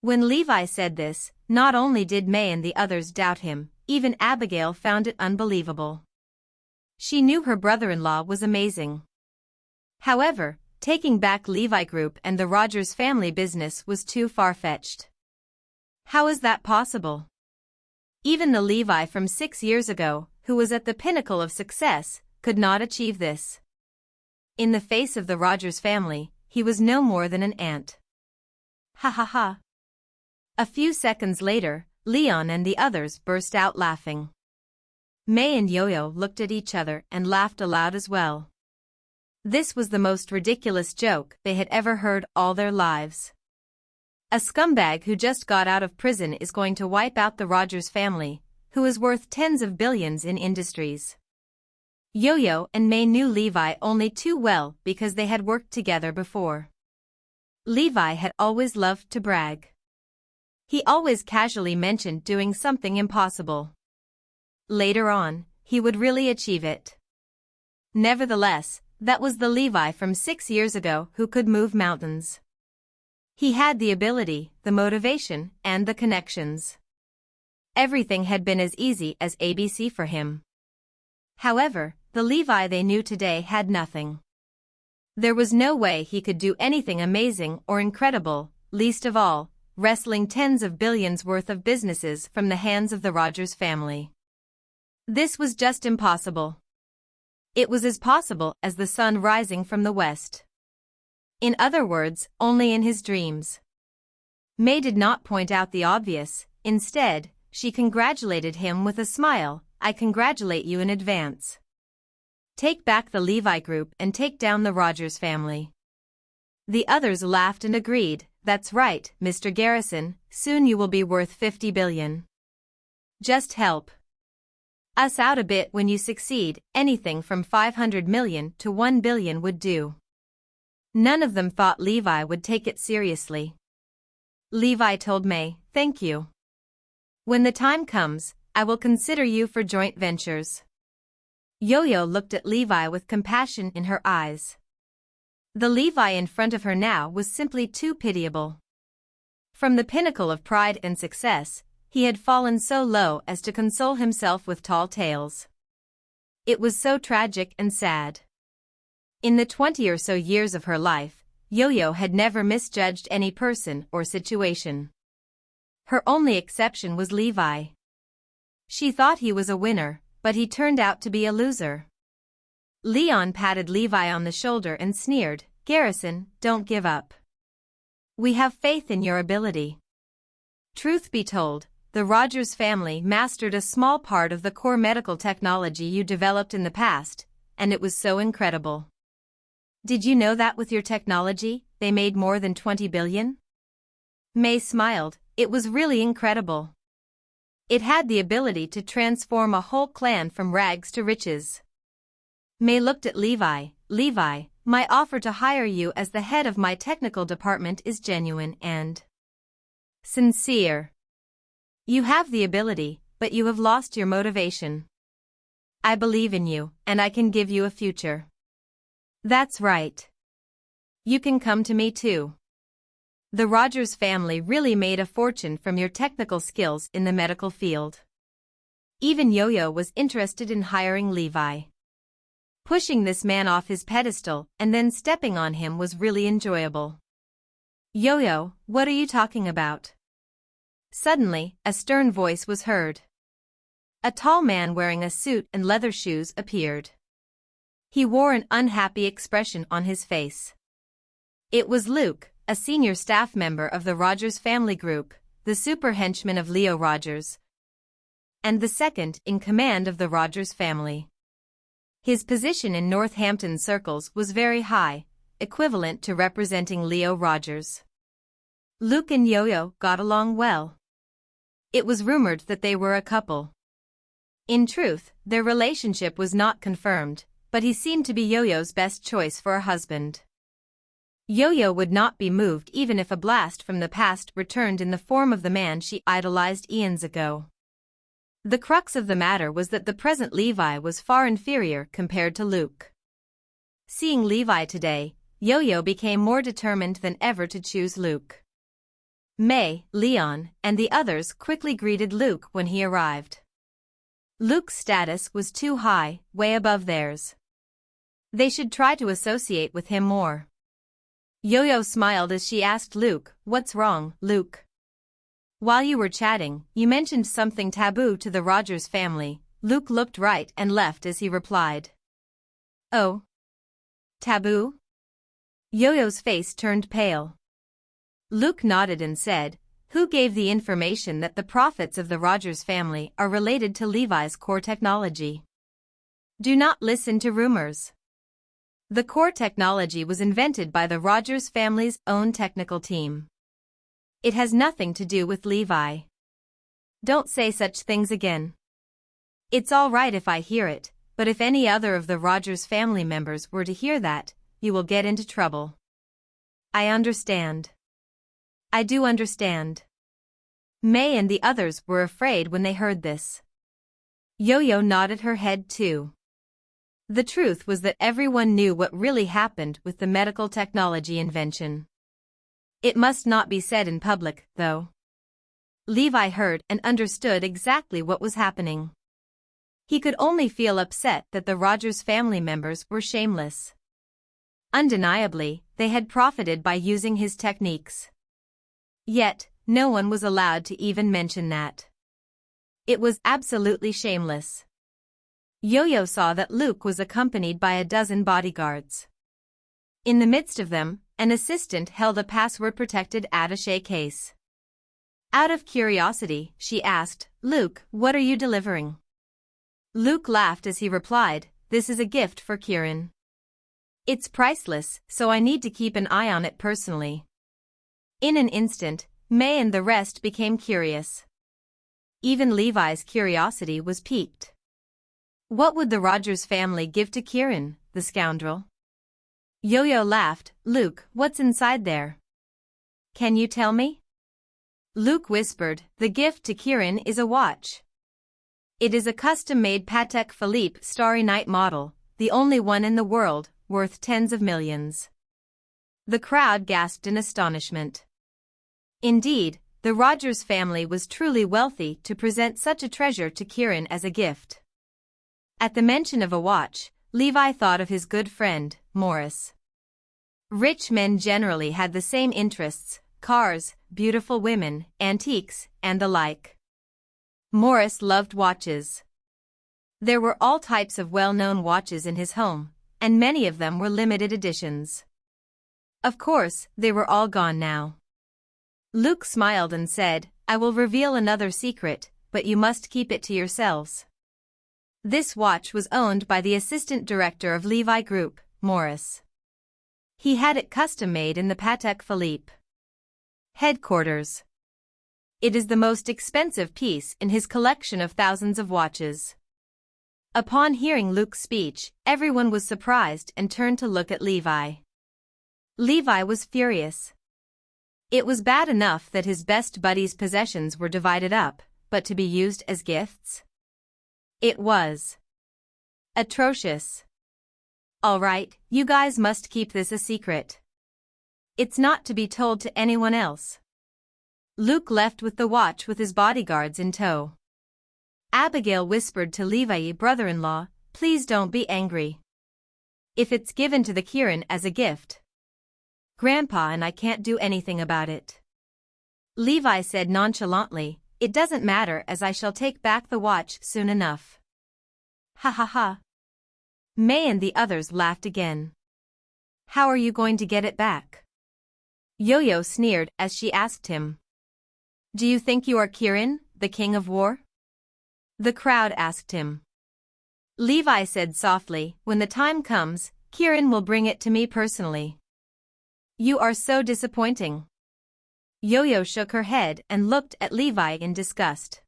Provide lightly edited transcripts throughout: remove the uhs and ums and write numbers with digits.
When Levi said this, not only did May and the others doubt him, even Abigail found it unbelievable. She knew her brother-in-law was amazing. However, taking back Levi Group and the Rogers family business was too far-fetched. How is that possible? Even the Levi from 6 years ago, who was at the pinnacle of success, could not achieve this. In the face of the Rogers family, he was no more than an ant. Ha ha ha. A few seconds later, Leon and the others burst out laughing. May and Yo-Yo looked at each other and laughed aloud as well. This was the most ridiculous joke they had ever heard all their lives. A scumbag who just got out of prison is going to wipe out the Rogers family, who is worth tens of billions in industries. Yo-Yo and May knew Levi only too well because they had worked together before. Levi had always loved to brag. He always casually mentioned doing something impossible. Later on, he would really achieve it. Nevertheless, that was the Levi from 6 years ago who could move mountains. He had the ability, the motivation, and the connections. Everything had been as easy as ABC for him. However, the Levi they knew today had nothing. There was no way he could do anything amazing or incredible, least of all, wresting tens of billions worth of businesses from the hands of the Rogers family. This was just impossible. It was as possible as the sun rising from the west. In other words, only in his dreams. May did not point out the obvious. Instead, she congratulated him with a smile. I congratulate you in advance. Take back the Levi Group and take down the Rogers family. The others laughed and agreed. That's right, Mr. Garrison, soon you will be worth 50 billion. Just help us out a bit when you succeed. Anything from 500 million to 1 billion would do. None of them thought Levi would take it seriously. Levi told May, thank you. When the time comes, I will consider you for joint ventures. Yo-Yo looked at Levi with compassion in her eyes. The Levi in front of her now was simply too pitiable. From the pinnacle of pride and success, he had fallen so low as to console himself with tall tales. It was so tragic and sad. In the 20 or so years of her life, Yo-Yo had never misjudged any person or situation. Her only exception was Levi. She thought he was a winner, but he turned out to be a loser. Leon patted Levi on the shoulder and sneered, Garrison, don't give up. We have faith in your ability. Truth be told, the Rogers family mastered a small part of the core medical technology you developed in the past, and it was so incredible. Did you know that with your technology, they made more than 20 billion? May smiled. It was really incredible. It had the ability to transform a whole clan from rags to riches. May looked at Levi. Levi, my offer to hire you as the head of my technical department is genuine and sincere. You have the ability, but you have lost your motivation. I believe in you, and I can give you a future. That's right. You can come to me too. The Rogers family really made a fortune from your technical skills in the medical field. Even Yo-Yo was interested in hiring Levi. Pushing this man off his pedestal and then stepping on him was really enjoyable. Yo-Yo, what are you talking about? Suddenly, a stern voice was heard. A tall man wearing a suit and leather shoes appeared. He wore an unhappy expression on his face. It was Luke, a senior staff member of the Rogers family group, the super henchman of Leo Rogers, and the second in command of the Rogers family. His position in Northampton circles was very high, equivalent to representing Leo Rogers. Luke and Yo-Yo got along well. It was rumored that they were a couple. In truth, their relationship was not confirmed, but he seemed to be Yo-Yo's best choice for a husband. Yo-Yo would not be moved even if a blast from the past returned in the form of the man she idolized eons ago. The crux of the matter was that the present Levi was far inferior compared to Luke. Seeing Levi today, Yo-Yo became more determined than ever to choose Luke. May, Leon, and the others quickly greeted Luke when he arrived. Luke's status was too high, way above theirs. They should try to associate with him more. Yo-Yo smiled as she asked Luke, "What's wrong, Luke?" "While you were chatting, you mentioned something taboo to the Rogers family." Luke looked right and left as he replied. "Oh? Taboo?" Yo-Yo's face turned pale. Luke nodded and said, "Who gave the information that the prophets of the Rogers family are related to Levi's core technology?" "Do not listen to rumors. The core technology was invented by the Rogers family's own technical team. It has nothing to do with Levi. Don't say such things again." "It's all right if I hear it, but if any other of the Rogers family members were to hear that, you will get into trouble." "I understand. I do understand." May and the others were afraid when they heard this. Yo-Yo nodded her head too. The truth was that everyone knew what really happened with the medical technology invention. It must not be said in public, though. Levi heard and understood exactly what was happening. He could only feel upset that the Rogers family members were shameless. Undeniably, they had profited by using his techniques. Yet, no one was allowed to even mention that. It was absolutely shameless. Yo-Yo saw that Luke was accompanied by a dozen bodyguards. In the midst of them, an assistant held a password-protected attaché case. Out of curiosity, she asked, "Luke, what are you delivering?" Luke laughed as he replied, "This is a gift for Kieran. It's priceless, so I need to keep an eye on it personally." In an instant, May and the rest became curious. Even Levi's curiosity was piqued. What would the Rogers family give to Kieran, the scoundrel? Yo-Yo laughed, "Luke, what's inside there? Can you tell me?" Luke whispered, "The gift to Kieran is a watch. It is a custom-made Patek Philippe Starry Night model, the only one in the world, worth tens of millions." The crowd gasped in astonishment. Indeed, the Rogers family was truly wealthy to present such a treasure to Kieran as a gift. At the mention of a watch, Levi thought of his good friend, Morris. Rich men generally had the same interests: cars, beautiful women, antiques, and the like. Morris loved watches. There were all types of well-known watches in his home, and many of them were limited editions. Of course, they were all gone now. Luke smiled and said, "I will reveal another secret, but you must keep it to yourselves." This watch was owned by the assistant director of Levi Group, Morris. He had it custom-made in the Patek Philippe headquarters. It is the most expensive piece in his collection of thousands of watches. Upon hearing Luke's speech, everyone was surprised and turned to look at Levi. Levi was furious. It was bad enough that his best buddy's possessions were divided up, but to be used as gifts? It was atrocious. "All right, you guys must keep this a secret. It's not to be told to anyone else." Luke left with the watch with his bodyguards in tow. Abigail whispered to Levi's brother-in-law, "Please don't be angry. If it's given to the Kieran as a gift, Grandpa and I can't do anything about it." Levi said nonchalantly, "It doesn't matter as I shall take back the watch soon enough." "Ha ha ha." May and the others laughed again. "How are you going to get it back?" Yo-Yo sneered as she asked him. "Do you think you are Kieran, the king of war?" The crowd asked him. Levi said softly, "When the time comes, Kieran will bring it to me personally." "You are so disappointing." Yo-Yo shook her head and looked at Levi in disgust.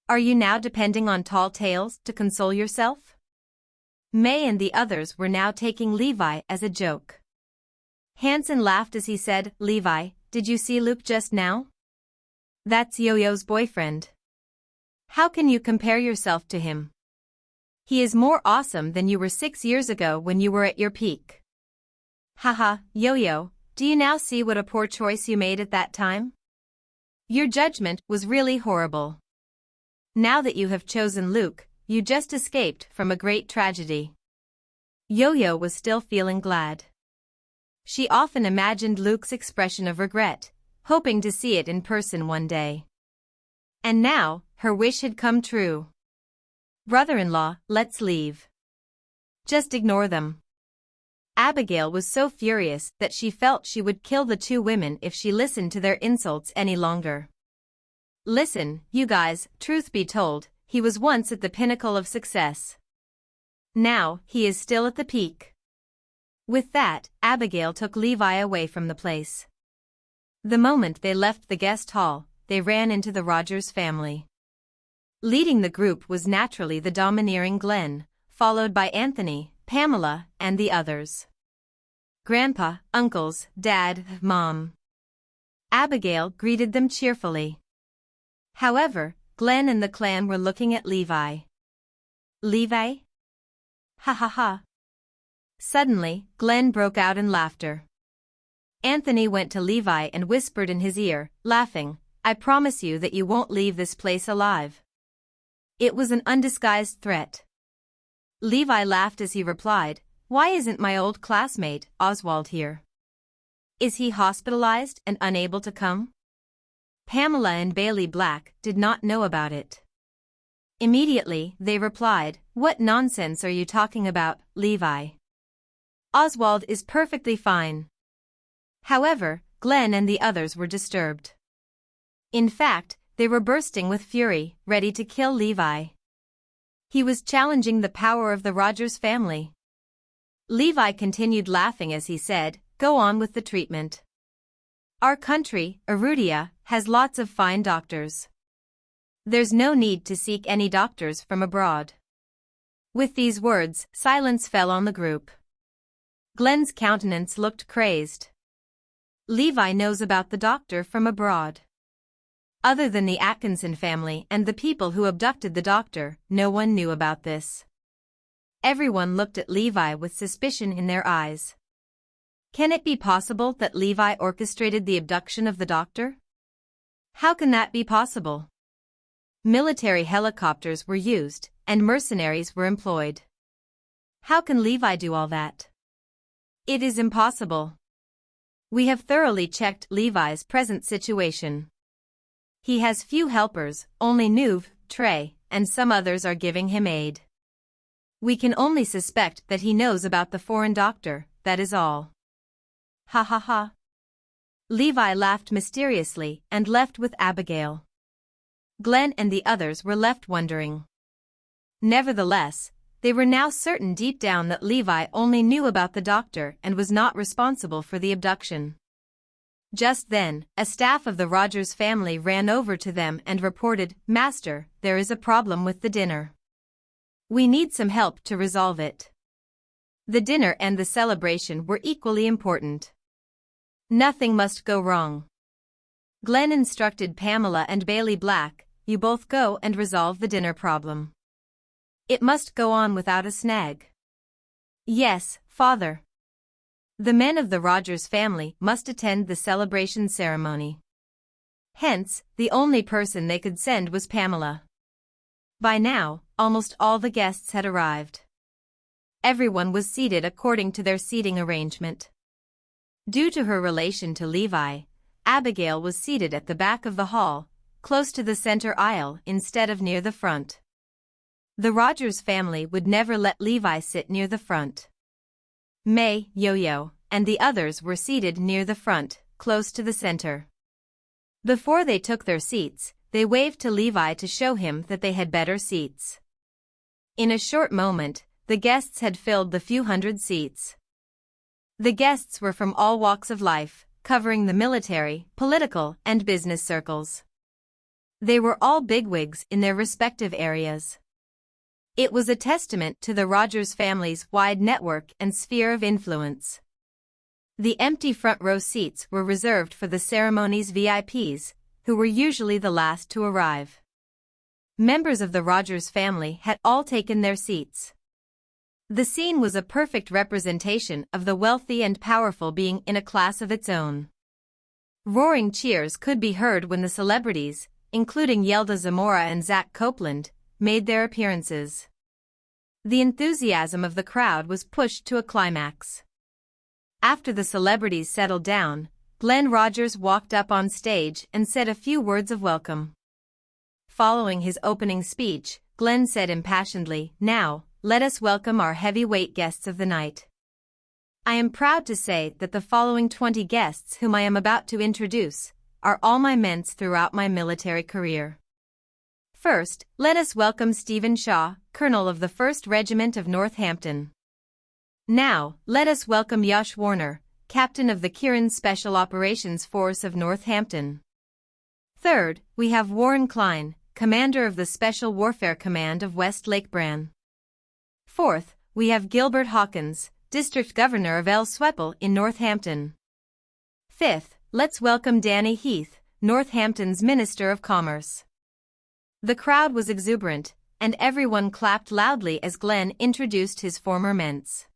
"Are you now depending on tall tales to console yourself?" May and the others were now taking Levi as a joke. Hanson laughed as he said, "Levi, did you see Luke just now? That's Yo-Yo's boyfriend. How can you compare yourself to him? He is more awesome than you were 6 years ago when you were at your peak." "Haha, Yo-Yo, do you now see what a poor choice you made at that time?" Your judgment was really horrible. Now that you have chosen Luke, you just escaped from a great tragedy. Yo-Yo was still feeling glad. She often imagined Luke's expression of regret, hoping to see it in person one day. And now, her wish had come true. Brother-in-law, let's leave. Just ignore them. Abigail was so furious that she felt she would kill the two women if she listened to their insults any longer. Listen, you guys, truth be told, he was once at the pinnacle of success. Now, he is still at the peak. With that, Abigail took Levi away from the place. The moment they left the guest hall, they ran into the Rogers family. Leading the group was naturally the domineering Glenn, followed by Anthony, Pamela, and the others. Grandpa, uncles, Dad, Mom. Abigail greeted them cheerfully. However, Glenn and the clan were looking at Levi. Levi? Ha ha ha. Suddenly, Glenn broke out in laughter. Anthony went to Levi and whispered in his ear, laughing, I promise you that you won't leave this place alive. It was an undisguised threat. Levi laughed as he replied, Why isn't my old classmate, Oswald, here? Is he hospitalized and unable to come? Pamela and Bailey Black did not know about it. Immediately, they replied, What nonsense are you talking about, Levi? Oswald is perfectly fine. However, Glenn and the others were disturbed. In fact, they were bursting with fury, ready to kill Levi. He was challenging the power of the Rogers family. Levi continued laughing as he said, Go on with the treatment. Our country, Arudia, has lots of fine doctors. There's no need to seek any doctors from abroad. With these words, silence fell on the group. Glenn's countenance looked crazed. Levi knows about the doctor from abroad. Other than the Atkinson family and the people who abducted the doctor, no one knew about this. Everyone looked at Levi with suspicion in their eyes. Can it be possible that Levi orchestrated the abduction of the doctor? How can that be possible? Military helicopters were used, and mercenaries were employed. How can Levi do all that? It is impossible. We have thoroughly checked Levi's present situation. He has few helpers, only Nuv, Trey, and some others are giving him aid. We can only suspect that he knows about the foreign doctor, that is all. Ha ha ha. Levi laughed mysteriously and left with Abigail. Glenn and the others were left wondering. Nevertheless, they were now certain deep down that Levi only knew about the doctor and was not responsible for the abduction. Just then, a staff of the Rogers family ran over to them and reported, Master, there is a problem with the dinner. We need some help to resolve it. The dinner and the celebration were equally important. Nothing must go wrong. Glenn instructed Pamela and Bailey Black, You both go and resolve the dinner problem. It must go on without a snag. Yes, Father. The men of the Rogers family must attend the celebration ceremony. Hence, the only person they could send was Pamela. By now, almost all the guests had arrived. Everyone was seated according to their seating arrangement. Due to her relation to Levi, Abigail was seated at the back of the hall, close to the center aisle instead of near the front. The Rogers family would never let Levi sit near the front. May, Yo-Yo, and the others were seated near the front, close to the center. Before they took their seats, they waved to Levi to show him that they had better seats. In a short moment, the guests had filled the few hundred seats. The guests were from all walks of life, covering the military, political, and business circles. They were all bigwigs in their respective areas. It was a testament to the Rogers family's wide network and sphere of influence. The empty front row seats were reserved for the ceremony's VIPs, who were usually the last to arrive. Members of the Rogers family had all taken their seats. The scene was a perfect representation of the wealthy and powerful being in a class of its own. Roaring cheers could be heard when the celebrities, including Yelda Zamora and Zach Copeland, made their appearances. The enthusiasm of the crowd was pushed to a climax. After the celebrities settled down, Glenn Rogers walked up on stage and said a few words of welcome. Following his opening speech, Glenn said impassionedly, "Now, let us welcome our heavyweight guests of the night. I am proud to say that the following 20 guests whom I am about to introduce are all my men's throughout my military career. First, let us welcome Stephen Shaw, Colonel of the 1st Regiment of Northampton. Now, let us welcome Yash Warner, Captain of the Kirin Special Operations Force of Northampton. Third, we have Warren Klein, Commander of the Special Warfare Command of West Lake Bran. Fourth, we have Gilbert Hawkins, District Governor of El Swepel in Northampton. Fifth, let's welcome Danny Heath, Northampton's Minister of Commerce." The crowd was exuberant, and everyone clapped loudly as Glenn introduced his former men's.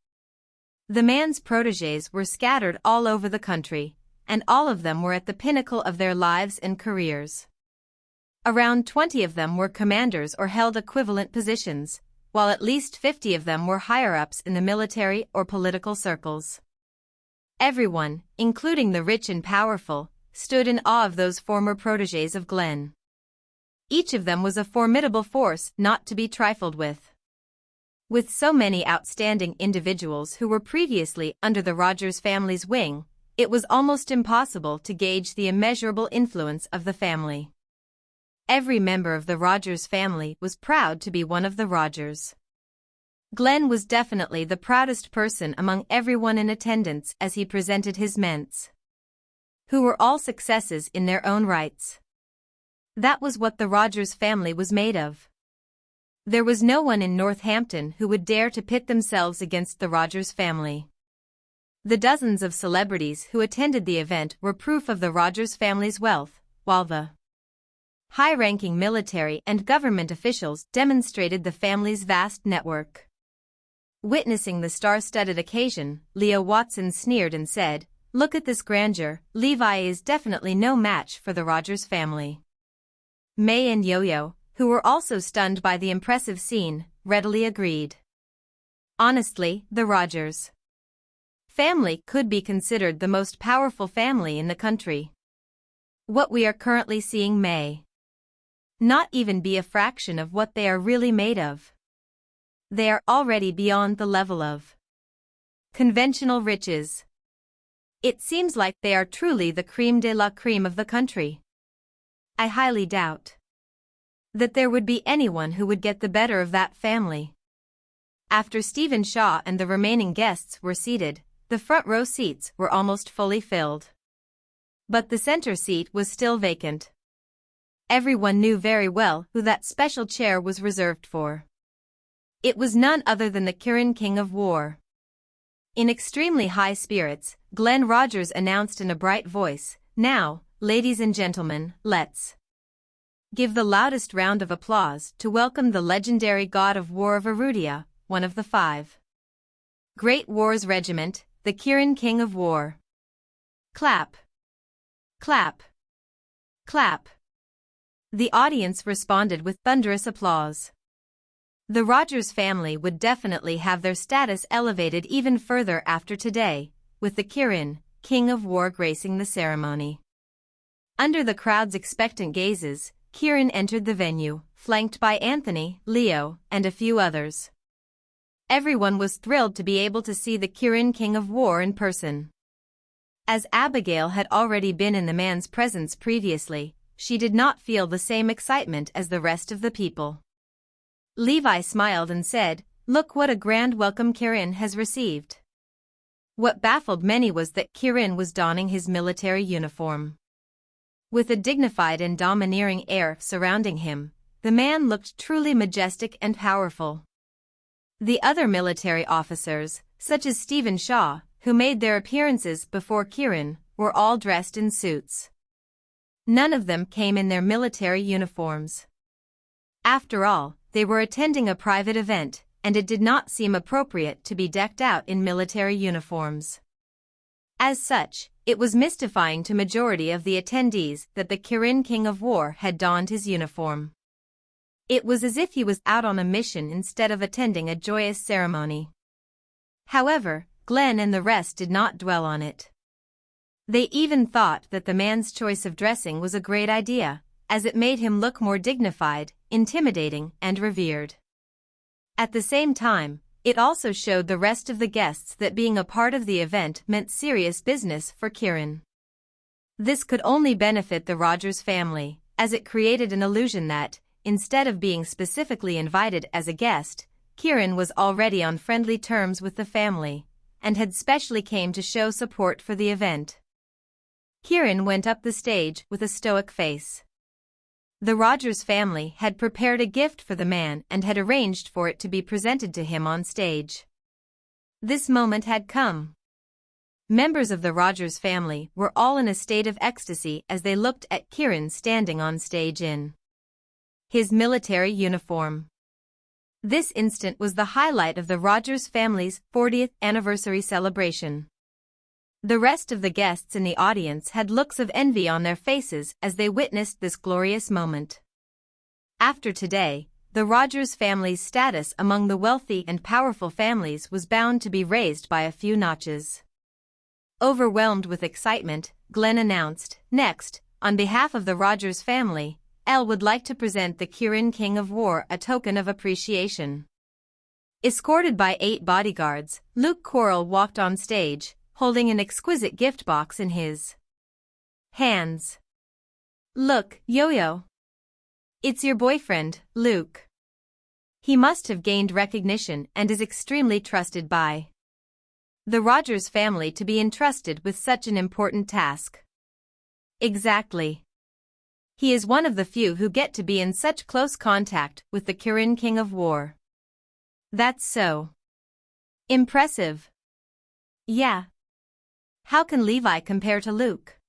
The man's protégés were scattered all over the country, and all of them were at the pinnacle of their lives and careers. Around 20 of them were commanders or held equivalent positions, while at least 50 of them were higher-ups in the military or political circles. Everyone, including the rich and powerful, stood in awe of those former protégés of Glenn. Each of them was a formidable force not to be trifled with. With so many outstanding individuals who were previously under the Rogers family's wing, it was almost impossible to gauge the immeasurable influence of the family. Every member of the Rogers family was proud to be one of the Rogers. Glenn was definitely the proudest person among everyone in attendance as he presented his men's, who were all successes in their own rights. That was what the Rogers family was made of. There was no one in Northampton who would dare to pit themselves against the Rogers family. The dozens of celebrities who attended the event were proof of the Rogers family's wealth, while the high-ranking military and government officials demonstrated the family's vast network. Witnessing the star-studded occasion, Leo Watson sneered and said, "Look at this grandeur, Levi is definitely no match for the Rogers family." May and Yo-Yo, who were also stunned by the impressive scene, readily agreed. Honestly, the Rogers family could be considered the most powerful family in the country. What we are currently seeing may not even be a fraction of what they are really made of. They are already beyond the level of conventional riches. It seems like they are truly the crème de la crème of the country. I highly doubt that there would be anyone who would get the better of that family. After Stephen Shaw and the remaining guests were seated, the front row seats were almost fully filled. But the center seat was still vacant. Everyone knew very well who that special chair was reserved for. It was none other than the Kirin King of War. In extremely high spirits, Glenn Rogers announced in a bright voice, "Now, ladies and gentlemen, let's give the loudest round of applause to welcome the legendary god of war of Arudia, one of the 5 Great Wars Regiment, the Kirin King of War." Clap. Clap. Clap. The audience responded with thunderous applause. The Rogers family would definitely have their status elevated even further after today, with the Kirin, King of War, gracing the ceremony. Under the crowd's expectant gazes, Kirin entered the venue, flanked by Anthony, Leo, and a few others. Everyone was thrilled to be able to see the Kirin King of War in person. As Abigail had already been in the man's presence previously, she did not feel the same excitement as the rest of the people. Levi smiled and said, "Look what a grand welcome Kirin has received." What baffled many was that Kirin was donning his military uniform. With a dignified and domineering air surrounding him, the man looked truly majestic and powerful. The other military officers, such as Stephen Shaw, who made their appearances before Kirin, were all dressed in suits. None of them came in their military uniforms. After all, they were attending a private event, and it did not seem appropriate to be decked out in military uniforms. As such, it was mystifying to majority of the attendees that the Kirin King of War had donned his uniform. It was as if he was out on a mission instead of attending a joyous ceremony. However, Glenn and the rest did not dwell on it. They even thought that the man's choice of dressing was a great idea, as it made him look more dignified, intimidating, and revered. At the same time, it also showed the rest of the guests that being a part of the event meant serious business for Kirin. This could only benefit the Rogers family, as it created an illusion that, instead of being specifically invited as a guest, Kirin was already on friendly terms with the family, and had specially came to show support for the event. Kirin went up the stage with a stoic face. The Rogers family had prepared a gift for the man and had arranged for it to be presented to him on stage. This moment had come. Members of the Rogers family were all in a state of ecstasy as they looked at Kirin standing on stage in his military uniform. This instant was the highlight of the Rogers family's 40th anniversary celebration. The rest of the guests in the audience had looks of envy on their faces as they witnessed this glorious moment. After today, the Rogers family's status among the wealthy and powerful families was bound to be raised by a few notches. Overwhelmed with excitement, Glenn announced, "Next, on behalf of the Rogers family, Elle would like to present the Kirin King of War a token of appreciation." Escorted by 8 bodyguards, Luke Coral walked on stage, holding an exquisite gift box in his hands. "Look, Yo-Yo. It's your boyfriend, Luke. He must have gained recognition and is extremely trusted by the Rogers family to be entrusted with such an important task." "Exactly. He is one of the few who get to be in such close contact with the Kirin King of War." "That's so impressive." "Yeah. How can Levi compare to Luke?"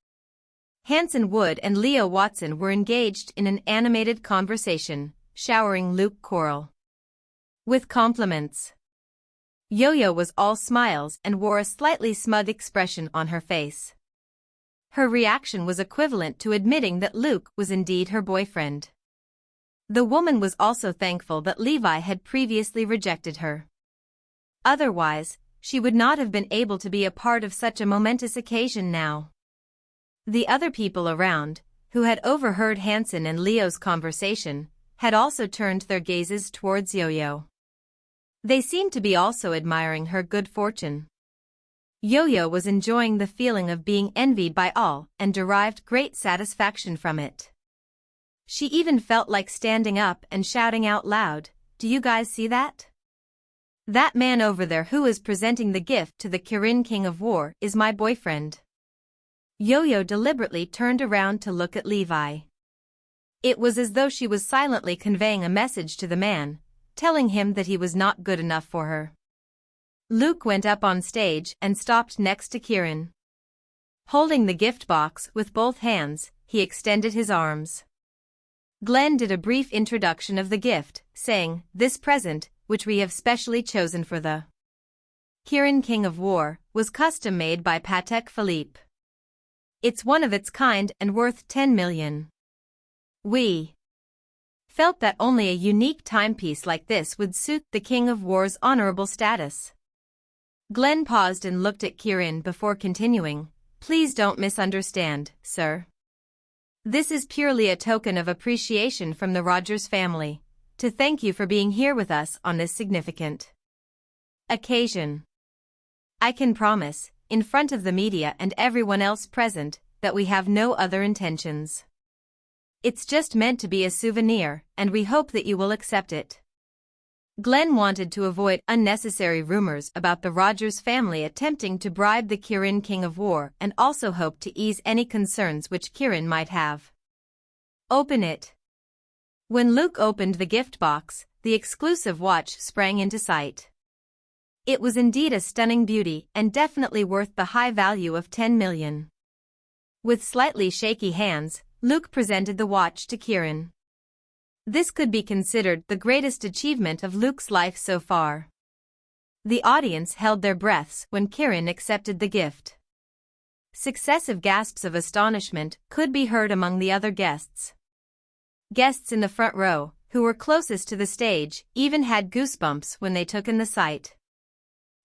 Hanson Wood and Leo Watson were engaged in an animated conversation, showering Luke Coral with compliments. Yo-Yo was all smiles and wore a slightly smug expression on her face. Her reaction was equivalent to admitting that Luke was indeed her boyfriend. The woman was also thankful that Levi had previously rejected her. Otherwise, she would not have been able to be a part of such a momentous occasion now. The other people around, who had overheard Hanson and Leo's conversation, had also turned their gazes towards Yo-Yo. They seemed to be also admiring her good fortune. Yo-Yo was enjoying the feeling of being envied by all and derived great satisfaction from it. She even felt like standing up and shouting out loud, "Do you guys see that? That man over there who is presenting the gift to the Kirin King of War is my boyfriend." Yo-Yo deliberately turned around to look at Levi. It was as though she was silently conveying a message to the man, telling him that he was not good enough for her. Luke went up on stage and stopped next to Kirin. Holding the gift box with both hands, he extended his arms. Glenn did a brief introduction of the gift, saying, "This present, which we have specially chosen for the Kirin King of War, was custom-made by Patek Philippe. It's one of its kind and worth 10 million. We felt that only a unique timepiece like this would suit the King of War's honorable status." Glenn paused and looked at Kirin before continuing, "Please don't misunderstand, sir. This is purely a token of appreciation from the Rogers family, to thank you for being here with us on this significant occasion. I can promise, in front of the media and everyone else present, that we have no other intentions. It's just meant to be a souvenir, and we hope that you will accept it." Glenn wanted to avoid unnecessary rumors about the Rogers family attempting to bribe the Kirin King of War and also hoped to ease any concerns which Kirin might have. "Open it." When Luke opened the gift box, the exclusive watch sprang into sight. It was indeed a stunning beauty and definitely worth the high value of 10 million. With slightly shaky hands, Luke presented the watch to Kirin. This could be considered the greatest achievement of Luke's life so far. The audience held their breaths when Kirin accepted the gift. Successive gasps of astonishment could be heard among the other guests. Guests in the front row, who were closest to the stage, even had goosebumps when they took in the sight.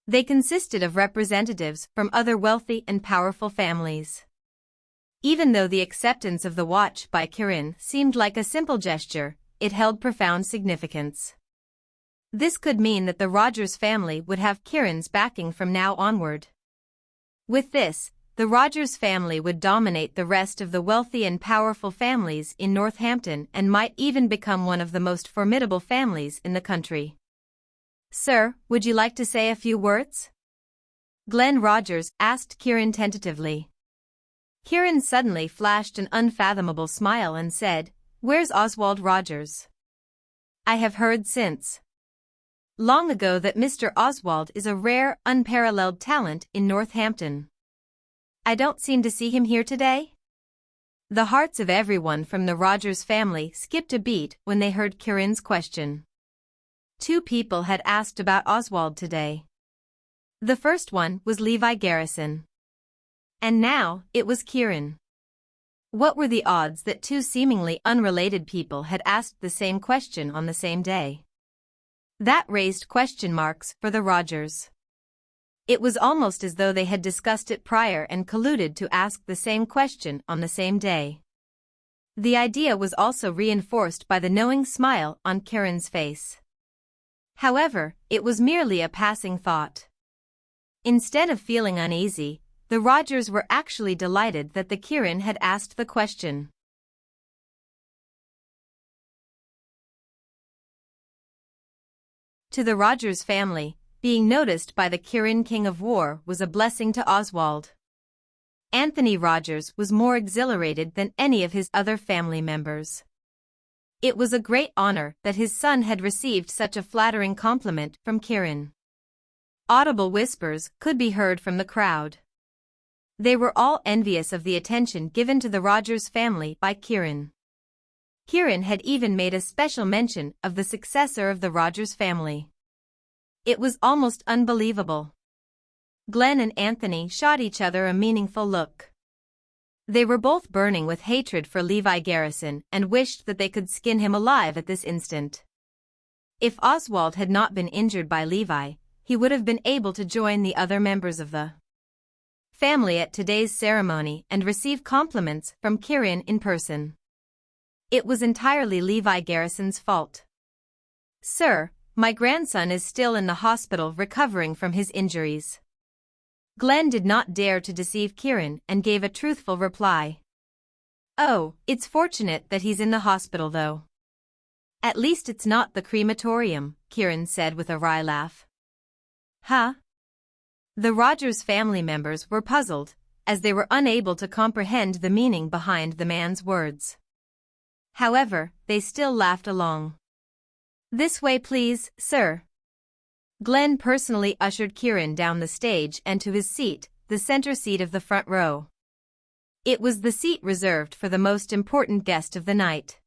They consisted of representatives from other wealthy and powerful families. Even though the acceptance of the watch by Kirin seemed like a simple gesture, it held profound significance. This could mean that the Rogers family would have Kirin's backing from now onward. With this, the Rogers family would dominate the rest of the wealthy and powerful families in Northampton and might even become one of the most formidable families in the country. "Sir, would you like to say a few words?" Glenn Rogers asked Kirin tentatively. Kirin suddenly flashed an unfathomable smile and said, "Where's Oswald Rogers? I have heard since long ago that Mr. Oswald is a rare, unparalleled talent in Northampton. I don't seem to see him here today." The hearts of everyone from the Rogers family skipped a beat when they heard Kirin's question. Two people had asked about Oswald today. The first one was Levi Garrison. And now, it was Kirin. What were the odds that two seemingly unrelated people had asked the same question on the same day? That raised question marks for the Rogers. It was almost as though they had discussed it prior and colluded to ask the same question on the same day. The idea was also reinforced by the knowing smile on Kirin's face. However, it was merely a passing thought. Instead of feeling uneasy, the Rogers were actually delighted that the Kirin had asked the question. To the Rogers family, being noticed by the Kirin King of War was a blessing to Oswald. Anthony Rogers was more exhilarated than any of his other family members. It was a great honor that his son had received such a flattering compliment from Kirin. Audible whispers could be heard from the crowd. They were all envious of the attention given to the Rogers family by Kirin. Kirin had even made a special mention of the successor of the Rogers family. It was almost unbelievable. Glenn and Anthony shot each other a meaningful look. They were both burning with hatred for Levi Garrison and wished that they could skin him alive at this instant. If Oswald had not been injured by Levi, he would have been able to join the other members of the family at today's ceremony and receive compliments from Kirin in person. It was entirely Levi Garrison's fault. "Sir, my grandson is still in the hospital recovering from his injuries." Glenn did not dare to deceive Kirin and gave a truthful reply. "Oh, it's fortunate that he's in the hospital though. At least it's not the crematorium," Kirin said with a wry laugh. "Huh?" The Rogers family members were puzzled, as they were unable to comprehend the meaning behind the man's words. However, they still laughed along. "This way please, sir." Glenn personally ushered Kirin down the stage and to his seat, the center seat of the front row. It was the seat reserved for the most important guest of the night.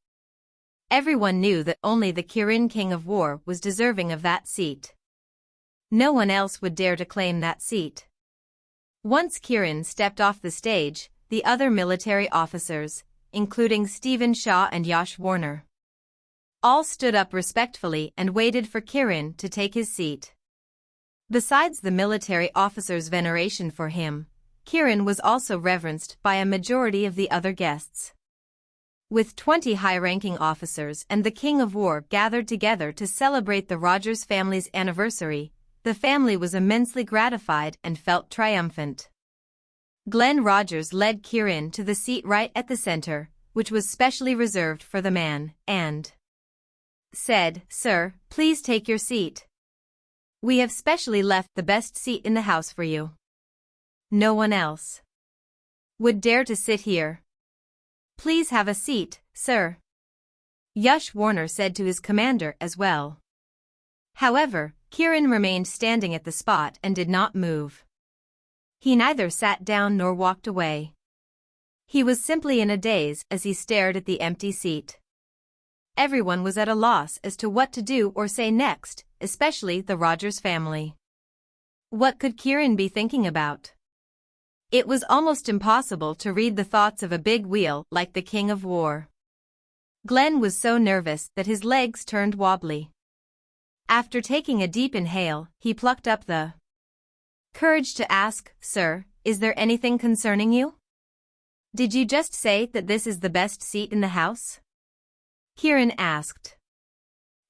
Everyone knew that only the Kirin King of War was deserving of that seat. No one else would dare to claim that seat. Once Kirin stepped off the stage, the other military officers, including Stephen Shaw and Yash Warner, all stood up respectfully and waited for Kirin to take his seat. Besides the military officers' veneration for him, Kirin was also reverenced by a majority of the other guests. With 20 high-ranking officers and the King of War gathered together to celebrate the Rogers family's anniversary, the family was immensely gratified and felt triumphant. Glenn Rogers led Kirin to the seat right at the center, which was specially reserved for the man, and said, "Sir, please take your seat. We have specially left the best seat in the house for you. No one else would dare to sit here. Please have a seat, sir." Yash Warner said to his commander as well. However, Kirin remained standing at the spot and did not move. He neither sat down nor walked away. He was simply in a daze as he stared at the empty seat. Everyone was at a loss as to what to do or say next, especially the Rogers family. What could Kirin be thinking about? It was almost impossible to read the thoughts of a big wheel like the King of War. Glenn was so nervous that his legs turned wobbly. After taking a deep inhale, he plucked up the courage to ask, "Sir, is there anything concerning you? Did you just say that this is the best seat in the house?" Kieran asked.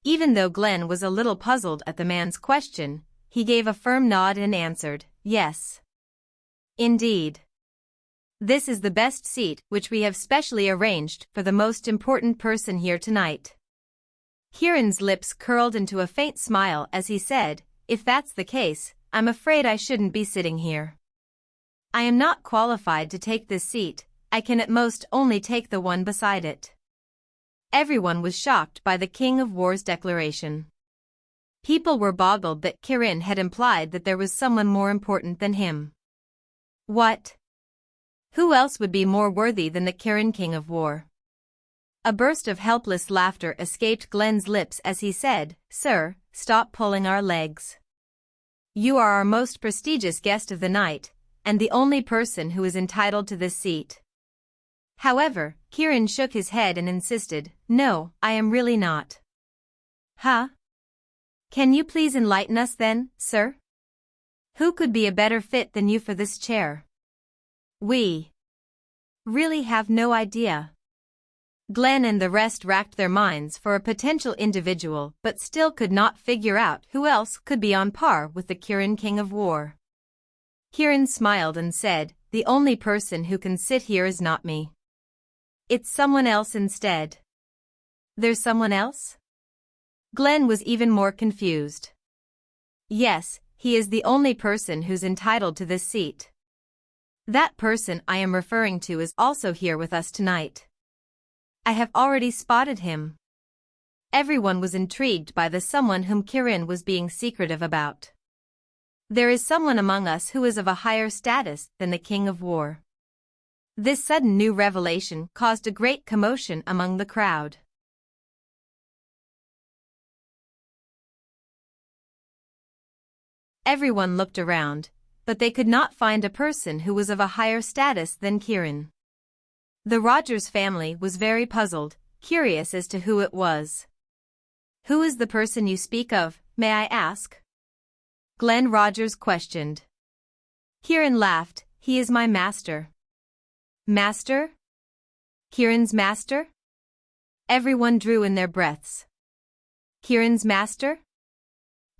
Even though Glenn was a little puzzled at the man's question, he gave a firm nod and answered, "Yes. Indeed. This is the best seat which we have specially arranged for the most important person here tonight." Kieran's lips curled into a faint smile as he said, "If that's the case, I'm afraid I shouldn't be sitting here. I am not qualified to take this seat, I can at most only take the one beside it." Everyone was shocked by the King of War's declaration. People were boggled that Kieran had implied that there was someone more important than him. What? Who else would be more worthy than the Kieran King of War? A burst of helpless laughter escaped Glenn's lips as he said, "Sir, stop pulling our legs. You are our most prestigious guest of the night, and the only person who is entitled to this seat." However, Kieran shook his head and insisted, "No, I am really not." "Huh? Can you please enlighten us then, sir? Who could be a better fit than you for this chair? We really have no idea." Glenn and the rest racked their minds for a potential individual but still could not figure out who else could be on par with the Kieran King of War. Kieran smiled and said, "The only person who can sit here is not me. It's someone else instead." "There's someone else?" Glenn was even more confused. "Yes, he is the only person who's entitled to this seat. That person I am referring to is also here with us tonight. I have already spotted him." Everyone was intrigued by the someone whom Kieran was being secretive about. "There is someone among us who is of a higher status than the King of War." This sudden new revelation caused a great commotion among the crowd. Everyone looked around, but they could not find a person who was of a higher status than Kieran. The Rogers family was very puzzled, curious as to who it was. "Who is the person you speak of, may I ask?" Glenn Rogers questioned. Kieran laughed, "He is my master." "Master? Kieran's master?" Everyone drew in their breaths. Kieran's master?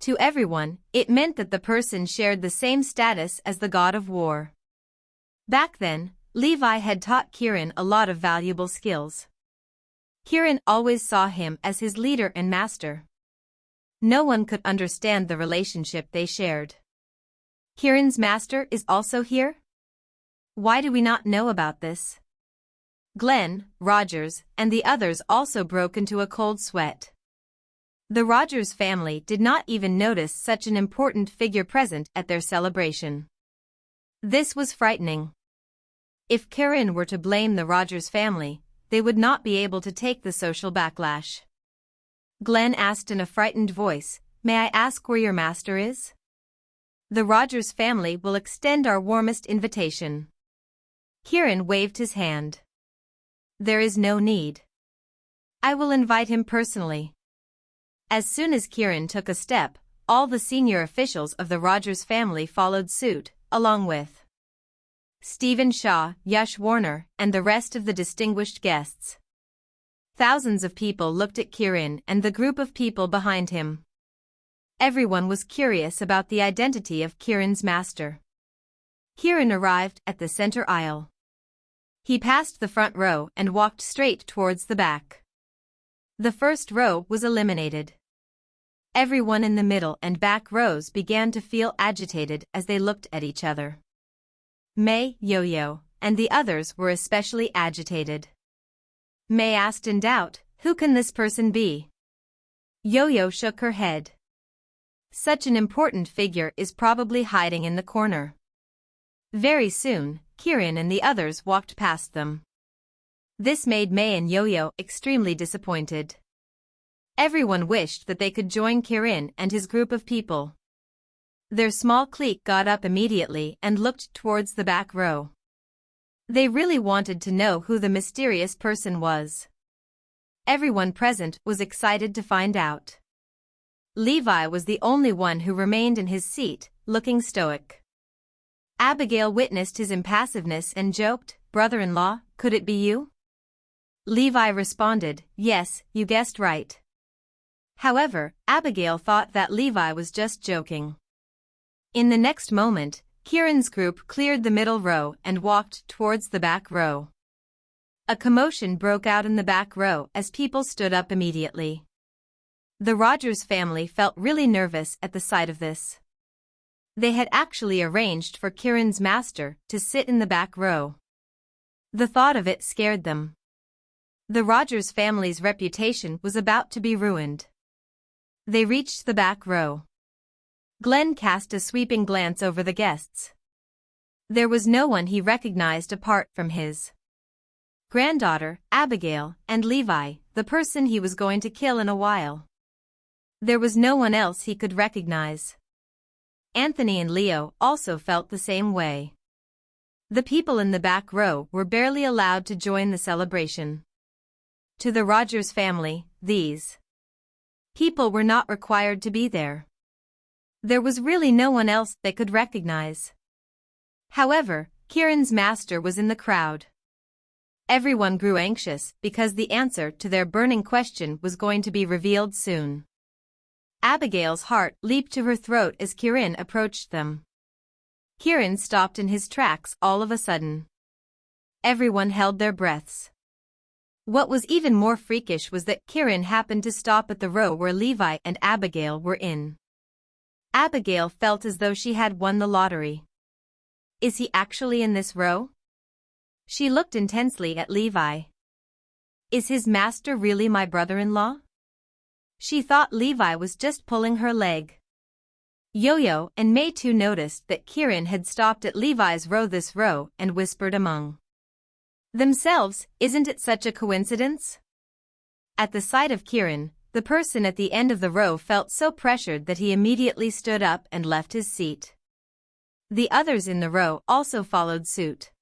To everyone, it meant that the person shared the same status as the god of war. Back then, Levi had taught Kieran a lot of valuable skills. Kieran always saw him as his leader and master. No one could understand the relationship they shared. Kieran's master is also here? Why do we not know about this? Glenn, Rogers, and the others also broke into a cold sweat. The Rogers family did not even notice such an important figure present at their celebration. This was frightening. If Kieran were to blame the Rogers family, they would not be able to take the social backlash. Glenn asked in a frightened voice, "May I ask where your master is? The Rogers family will extend our warmest invitation." Kieran waved his hand. "There is no need. I will invite him personally." As soon as Kieran took a step, all the senior officials of the Rogers family followed suit, along with Stephen Shaw, Yash Warner, and the rest of the distinguished guests. Thousands of people looked at Kieran and the group of people behind him. Everyone was curious about the identity of Kieran's master. Kieran arrived at the center aisle. He passed the front row and walked straight towards the back. The first row was eliminated. Everyone in the middle and back rows began to feel agitated as they looked at each other. May, Yo-Yo, and the others were especially agitated. May asked in doubt, "Who can this person be?" Yo-Yo shook her head. "Such an important figure is probably hiding in the corner." Very soon, Kieran and the others walked past them. This made May and Yo-Yo extremely disappointed. Everyone wished that they could join Kieran and his group of people. Their small clique got up immediately and looked towards the back row. They really wanted to know who the mysterious person was. Everyone present was excited to find out. Levi was the only one who remained in his seat, looking stoic. Abigail witnessed his impassiveness and joked, "Brother-in-law, could it be you?" Levi responded, "Yes, you guessed right." However, Abigail thought that Levi was just joking. In the next moment, Kieran's group cleared the middle row and walked towards the back row. A commotion broke out in the back row as people stood up immediately. The Rogers family felt really nervous at the sight of this. They had actually arranged for Kieran's master to sit in the back row. The thought of it scared them. The Rogers family's reputation was about to be ruined. They reached the back row. Glenn cast a sweeping glance over the guests. There was no one he recognized apart from his granddaughter, Abigail, and Levi, the person he was going to kill in a while. There was no one else he could recognize. Anthony and Leo also felt the same way. The people in the back row were barely allowed to join the celebration. To the Rogers family, these people were not required to be there. There was really no one else they could recognize. However, Kieran's master was in the crowd. Everyone grew anxious because the answer to their burning question was going to be revealed soon. Abigail's heart leaped to her throat as Kieran approached them. Kieran stopped in his tracks all of a sudden. Everyone held their breaths. What was even more freakish was that Kieran happened to stop at the row where Levi and Abigail were in. Abigail felt as though she had won the lottery. Is he actually in this row? She looked intensely at Levi. Is his master really my brother-in-law? She thought Levi was just pulling her leg. Yo-Yo and May too noticed that Kieran had stopped at Levi's row this row and whispered among themselves, "Isn't it such a coincidence?" At the sight of Kieran, the person at the end of the row felt so pressured that he immediately stood up and left his seat. The others in the row also followed suit.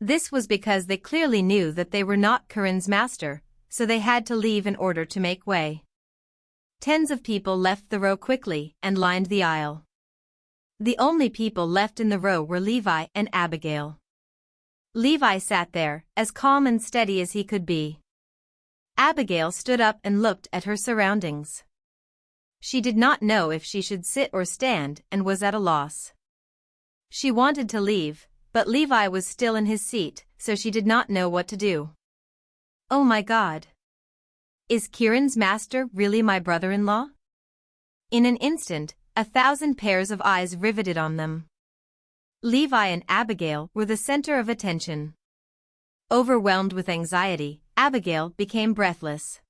This was because they clearly knew that they were not Kieran's master, so they had to leave in order to make way. Tens of people left the row quickly and lined the aisle. The only people left in the row were Levi and Abigail. Levi sat there, as calm and steady as he could be. Abigail stood up and looked at her surroundings. She did not know if she should sit or stand and was at a loss. She wanted to leave, but Levi was still in his seat, so she did not know what to do. Oh my God! Is Kieran's master really my brother-in-law? In an instant, 1,000 pairs of eyes riveted on them. Levi and Abigail were the center of attention. Overwhelmed with anxiety, Abigail became breathless.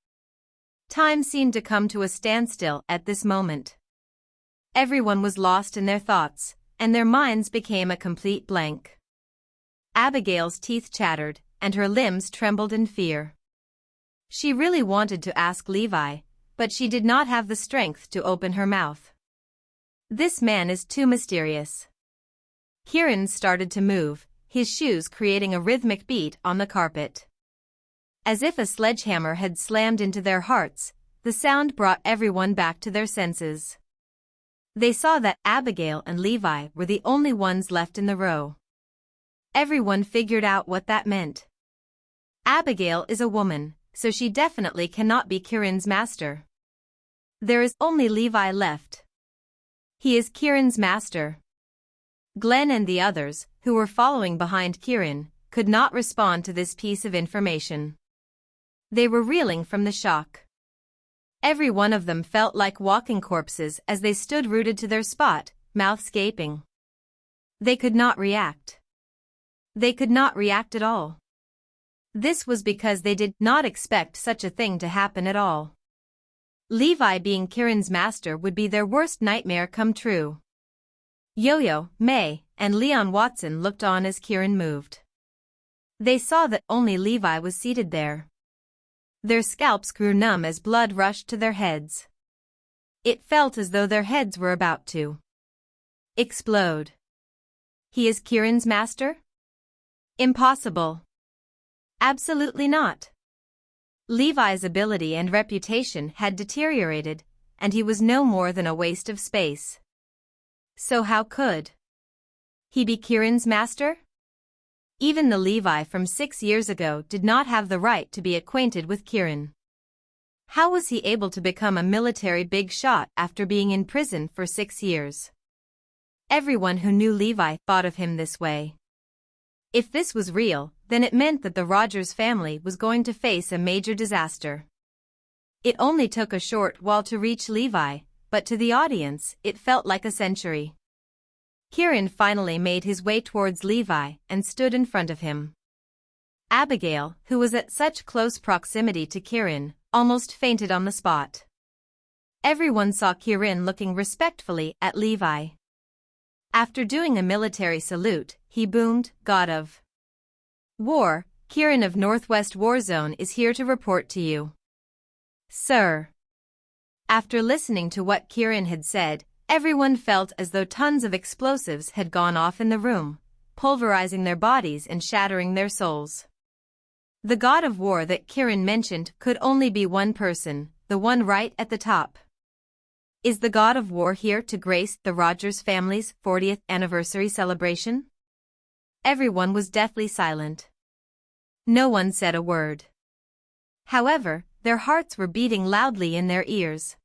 Time seemed to come to a standstill at this moment. Everyone was lost in their thoughts, and their minds became a complete blank. Abigail's teeth chattered, and her limbs trembled in fear. She really wanted to ask Levi, but she did not have the strength to open her mouth. This man is too mysterious. Kieran started to move, his shoes creating a rhythmic beat on the carpet. As if a sledgehammer had slammed into their hearts, the sound brought everyone back to their senses. They saw that Abigail and Levi were the only ones left in the row. Everyone figured out what that meant. Abigail is a woman, so she definitely cannot be Kieran's master. There is only Levi left. He is Kieran's master. Glenn and the others, who were following behind Kieran, could not respond to this piece of information. They were reeling from the shock. Every one of them felt like walking corpses as they stood rooted to their spot, mouths gaping. They could not react. They could not react at all. This was because they did not expect such a thing to happen at all. Levi being Kieran's master would be their worst nightmare come true. Yo-Yo, May, and Leon Watson looked on as Kieran moved. They saw that only Levi was seated there. Their scalps grew numb as blood rushed to their heads. It felt as though their heads were about to Explode. He is Kieran's master? Impossible. Absolutely not. Levi's ability and reputation had deteriorated, and he was no more than a waste of space. So how could he be Kieran's master? Even the Levi from 6 years ago did not have the right to be acquainted with Kieran. How was he able to become a military big shot after being in prison for 6 years? Everyone who knew Levi thought of him this way. If this was real, then it meant that the Rogers family was going to face a major disaster. It only took a short while to reach Levi, but to the audience, it felt like a century. Kieran finally made his way towards Levi and stood in front of him. Abigail, who was at such close proximity to Kieran, almost fainted on the spot. Everyone saw Kieran looking respectfully at Levi. After doing a military salute, he boomed, "God of War, Kieran of Northwest War Zone is here to report to you, sir." After listening to what Kieran had said, everyone felt as though tons of explosives had gone off in the room, pulverizing their bodies and shattering their souls. The God of War that Kieran mentioned could only be one person, the one right at the top. Is the God of War here to grace the Rogers family's 40th anniversary celebration? Everyone was deathly silent. No one said a word. However, their hearts were beating loudly in their ears.